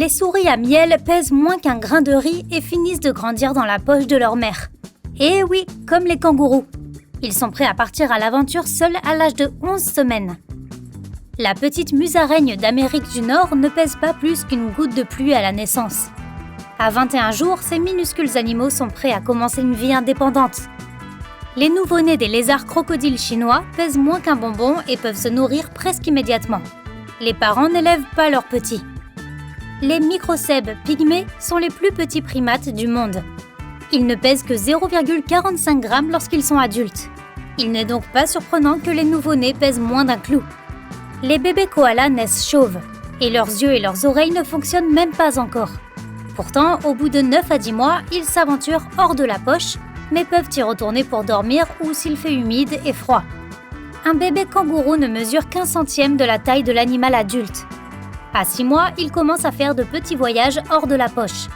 Les souris à miel pèsent moins qu'un grain de riz et finissent de grandir dans la poche de leur mère. Et oui, comme les kangourous. Ils sont prêts à partir à l'aventure seuls à l'âge de 11 semaines. La petite musaraigne d'Amérique du Nord ne pèse pas plus qu'une goutte de pluie à la naissance. À 21 jours, ces minuscules animaux sont prêts à commencer une vie indépendante. Les nouveau-nés des lézards crocodiles chinois pèsent moins qu'un bonbon et peuvent se nourrir presque immédiatement. Les parents n'élèvent pas leurs petits. Les microcèbes pygmées sont les plus petits primates du monde. Ils ne pèsent que 0,45 g lorsqu'ils sont adultes. Il n'est donc pas surprenant que les nouveau-nés pèsent moins d'un clou. Les bébés koalas naissent chauves, et leurs yeux et leurs oreilles ne fonctionnent même pas encore. Pourtant, au bout de 9 à 10 mois, ils s'aventurent hors de la poche, mais peuvent y retourner pour dormir ou s'il fait humide et froid. Un bébé kangourou ne mesure qu'un centième de la taille de l'animal adulte. À 6 mois, il commence à faire de petits voyages hors de la poche.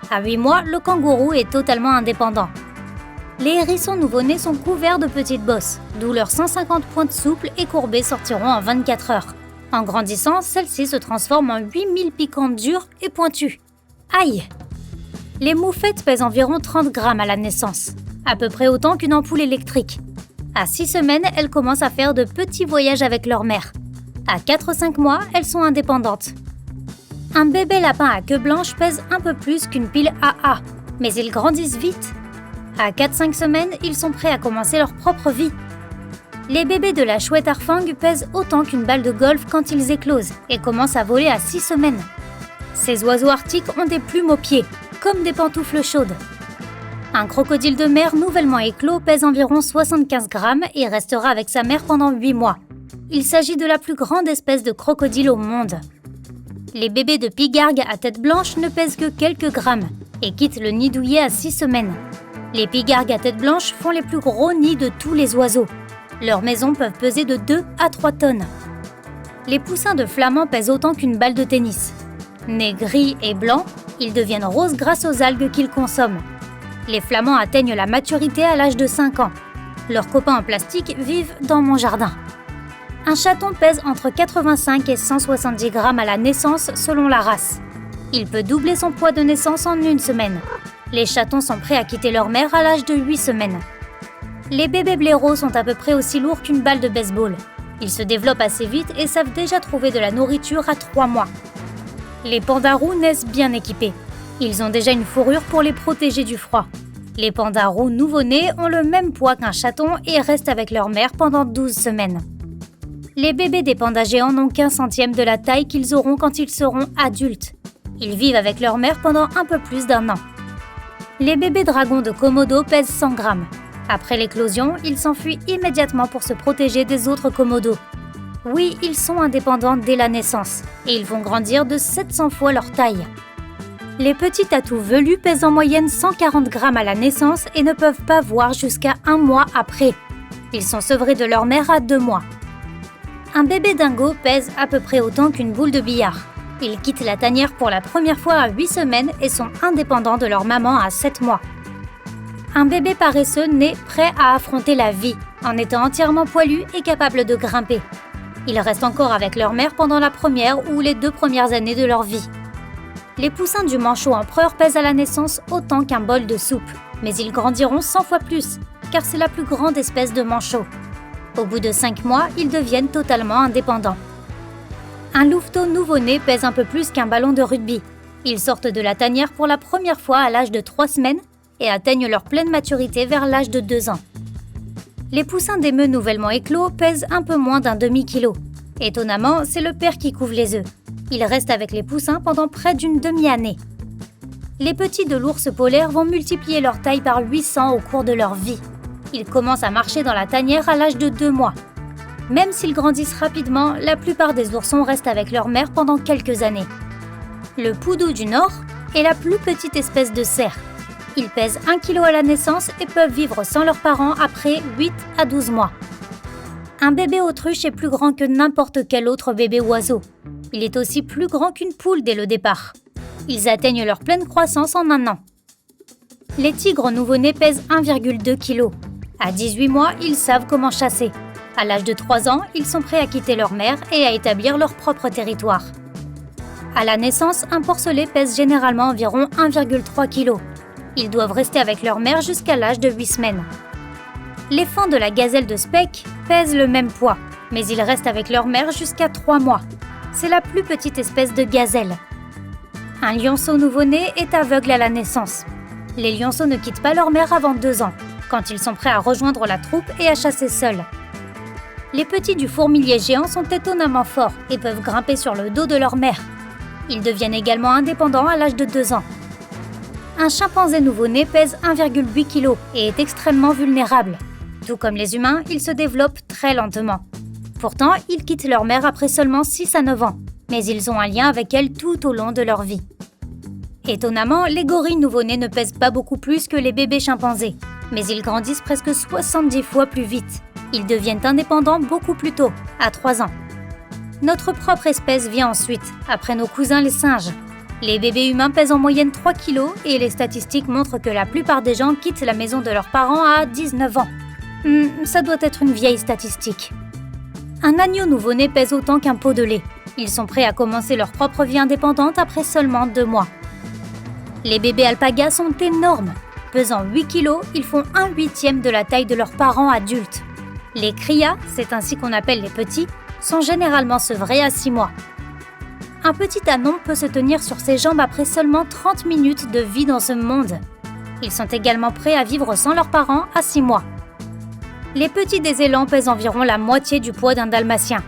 À 8 mois, le kangourou est totalement indépendant. Les hérissons nouveau-nés sont couverts de petites bosses, d'où leurs 150 pointes souples et courbées sortiront en 24 heures. En grandissant, celles-ci se transforment en 8000 piquantes dures et pointues. Aïe! Les moufettes pèsent environ 30 grammes à la naissance, à peu près autant qu'une ampoule électrique. À 6 semaines, elles commencent à faire de petits voyages avec leur mère. À 4-5 mois, elles sont indépendantes. Un bébé lapin à queue blanche pèse un peu plus qu'une pile AA, mais ils grandissent vite. À 4-5 semaines, ils sont prêts à commencer leur propre vie. Les bébés de la chouette harfang pèsent autant qu'une balle de golf quand ils éclosent et commencent à voler à 6 semaines. Ces oiseaux arctiques ont des plumes aux pieds, comme des pantoufles chaudes. Un crocodile de mer nouvellement éclos pèse environ 75 grammes et restera avec sa mère pendant 8 mois. Il s'agit de la plus grande espèce de crocodile au monde. Les bébés de pigargues à tête blanche ne pèsent que quelques grammes et quittent le nid douillet à 6 semaines. Les pigargues à tête blanche font les plus gros nids de tous les oiseaux. Leurs maisons peuvent peser de 2 à 3 tonnes. Les poussins de flamands pèsent autant qu'une balle de tennis. Nés gris et blancs, ils deviennent roses grâce aux algues qu'ils consomment. Les flamands atteignent la maturité à l'âge de 5 ans. Leurs copains en plastique vivent dans mon jardin. Un chaton pèse entre 85 et 170 grammes à la naissance selon la race. Il peut doubler son poids de naissance en 1 semaine. Les chatons sont prêts à quitter leur mère à l'âge de 8 semaines. Les bébés blaireaux sont à peu près aussi lourds qu'une balle de baseball. Ils se développent assez vite et savent déjà trouver de la nourriture à 3 mois. Les pandas roux naissent bien équipés. Ils ont déjà une fourrure pour les protéger du froid. Les pandas roux nouveau-nés ont le même poids qu'un chaton et restent avec leur mère pendant 12 semaines. Les bébés des pandas géants n'ont qu'un centième de la taille qu'ils auront quand ils seront adultes. Ils vivent avec leur mère pendant un peu plus d'1 an. Les bébés dragons de Komodo pèsent 100 grammes. Après l'éclosion, ils s'enfuient immédiatement pour se protéger des autres komodos. Oui, ils sont indépendants dès la naissance et ils vont grandir de 700 fois leur taille. Les petits tatous velus pèsent en moyenne 140 grammes à la naissance et ne peuvent pas voir jusqu'à 1 mois après. Ils sont sevrés de leur mère à 2 mois. Un bébé dingo pèse à peu près autant qu'une boule de billard. Ils quittent la tanière pour la première fois à 8 semaines et sont indépendants de leur maman à 7 mois. Un bébé paresseux naît prêt à affronter la vie, en étant entièrement poilu et capable de grimper. Ils restent encore avec leur mère pendant la première ou les 2 premières années de leur vie. Les poussins du manchot empereur pèsent à la naissance autant qu'un bol de soupe, mais ils grandiront 100 fois plus, car c'est la plus grande espèce de manchot. Au bout de 5 mois, ils deviennent totalement indépendants. Un louveteau nouveau-né pèse un peu plus qu'un ballon de rugby. Ils sortent de la tanière pour la première fois à l'âge de 3 semaines et atteignent leur pleine maturité vers l'âge de 2 ans. Les poussins d'émeu nouvellement éclos pèsent un peu moins d'un demi-kilo. Étonnamment, c'est le père qui couve les œufs. Il reste avec les poussins pendant près d'une demi-année. Les petits de l'ours polaire vont multiplier leur taille par 800 au cours de leur vie. Ils commencent à marcher dans la tanière à l'âge de 2 mois. Même s'ils grandissent rapidement, la plupart des oursons restent avec leur mère pendant quelques années. Le poudou du Nord est la plus petite espèce de cerf. Ils pèsent 1 kg à la naissance et peuvent vivre sans leurs parents après 8 à 12 mois. Un bébé autruche est plus grand que n'importe quel autre bébé oiseau. Il est aussi plus grand qu'une poule dès le départ. Ils atteignent leur pleine croissance en 1 an. Les tigres nouveau-nés pèsent 1,2 kg. À 18 mois, ils savent comment chasser. À l'âge de 3 ans, ils sont prêts à quitter leur mère et à établir leur propre territoire. À la naissance, un porcelet pèse généralement environ 1,3 kg. Ils doivent rester avec leur mère jusqu'à l'âge de 8 semaines. Les faons de la gazelle de Speke pèsent le même poids, mais ils restent avec leur mère jusqu'à 3 mois. C'est la plus petite espèce de gazelle. Un lionceau nouveau-né est aveugle à la naissance. Les lionceaux ne quittent pas leur mère avant 2 ans, quand ils sont prêts à rejoindre la troupe et à chasser seuls. Les petits du fourmilier géant sont étonnamment forts et peuvent grimper sur le dos de leur mère. Ils deviennent également indépendants à l'âge de 2 ans. Un chimpanzé nouveau-né pèse 1,8 kg et est extrêmement vulnérable. Tout comme les humains, ils se développent très lentement. Pourtant, ils quittent leur mère après seulement 6 à 9 ans, mais ils ont un lien avec elle tout au long de leur vie. Étonnamment, les gorilles nouveau-nés ne pèsent pas beaucoup plus que les bébés chimpanzés, mais ils grandissent presque 70 fois plus vite. Ils deviennent indépendants beaucoup plus tôt, à 3 ans. Notre propre espèce vient ensuite, après nos cousins les singes. Les bébés humains pèsent en moyenne 3 kg et les statistiques montrent que la plupart des gens quittent la maison de leurs parents à 19 ans. Ça doit être une vieille statistique. Un agneau nouveau-né pèse autant qu'un pot de lait. Ils sont prêts à commencer leur propre vie indépendante après seulement 2 mois. Les bébés alpagas sont énormes. Pesant 8 kg, ils font 1/8 de la taille de leurs parents adultes. Les crias, c'est ainsi qu'on appelle les petits, sont généralement sevrés à 6 mois. Un petit anon peut se tenir sur ses jambes après seulement 30 minutes de vie dans ce monde. Ils sont également prêts à vivre sans leurs parents à 6 mois. Les petits des élans pèsent environ la moitié du poids d'un dalmatien.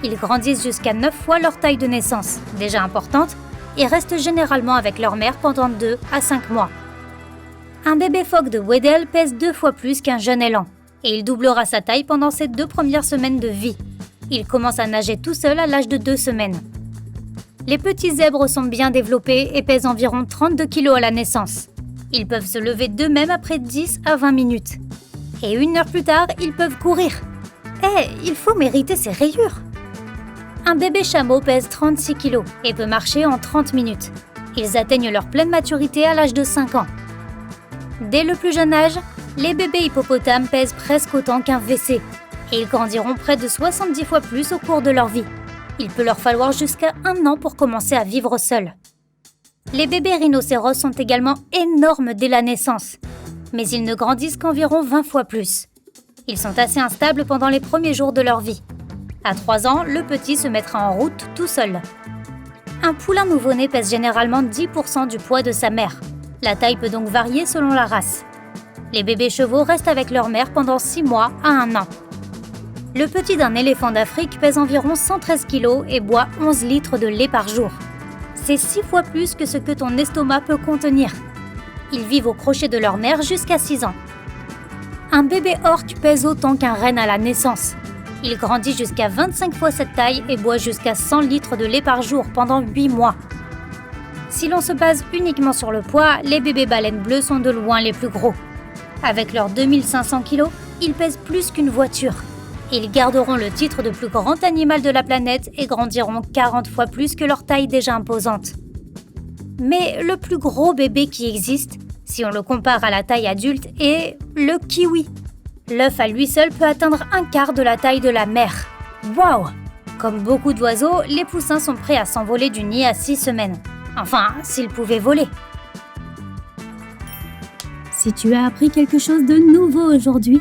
Ils grandissent jusqu'à 9 fois leur taille de naissance, déjà importante, et restent généralement avec leur mère pendant 2 à 5 mois. Un bébé phoque de Weddell pèse 2 fois plus qu'un jeune élan, et il doublera sa taille pendant ses 2 premières semaines de vie. Il commence à nager tout seul à l'âge de 2 semaines. Les petits zèbres sont bien développés et pèsent environ 32 kg à la naissance. Ils peuvent se lever d'eux-mêmes après 10 à 20 minutes. Et 1 heure plus tard, ils peuvent courir. Il faut mériter ses rayures. Un bébé chameau pèse 36 kg et peut marcher en 30 minutes. Ils atteignent leur pleine maturité à l'âge de 5 ans. Dès le plus jeune âge, les bébés hippopotames pèsent presque autant qu'un WC et ils grandiront près de 70 fois plus au cours de leur vie. Il peut leur falloir jusqu'à 1 an pour commencer à vivre seuls. Les bébés rhinocéros sont également énormes dès la naissance, mais ils ne grandissent qu'environ 20 fois plus. Ils sont assez instables pendant les premiers jours de leur vie. À 3 ans, le petit se mettra en route tout seul. Un poulain nouveau-né pèse généralement 10% du poids de sa mère. La taille peut donc varier selon la race. Les bébés chevaux restent avec leur mère pendant 6 mois à 1 an. Le petit d'un éléphant d'Afrique pèse environ 113 kg et boit 11 litres de lait par jour. C'est 6 fois plus que ce que ton estomac peut contenir. Ils vivent au crochet de leur mère jusqu'à 6 ans. Un bébé orque pèse autant qu'un renne à la naissance. Il grandit jusqu'à 25 fois cette taille et boit jusqu'à 100 litres de lait par jour pendant 8 mois. Si l'on se base uniquement sur le poids, les bébés baleines bleues sont de loin les plus gros. Avec leurs 2500 kg, ils pèsent plus qu'une voiture. Ils garderont le titre de plus grand animal de la planète et grandiront 40 fois plus que leur taille déjà imposante. Mais le plus gros bébé qui existe, si on le compare à la taille adulte, est le kiwi. L'œuf à lui seul peut atteindre 1/4 de la taille de la mère. Waouh! Comme beaucoup d'oiseaux, les poussins sont prêts à s'envoler du nid à 6 semaines. Enfin, s'ils pouvaient voler. Si tu as appris quelque chose de nouveau aujourd'hui,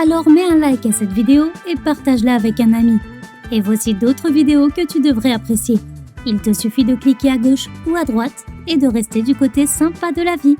alors mets un like à cette vidéo et partage-la avec un ami. Et voici d'autres vidéos que tu devrais apprécier. Il te suffit de cliquer à gauche ou à droite et de rester du côté sympa de la vie.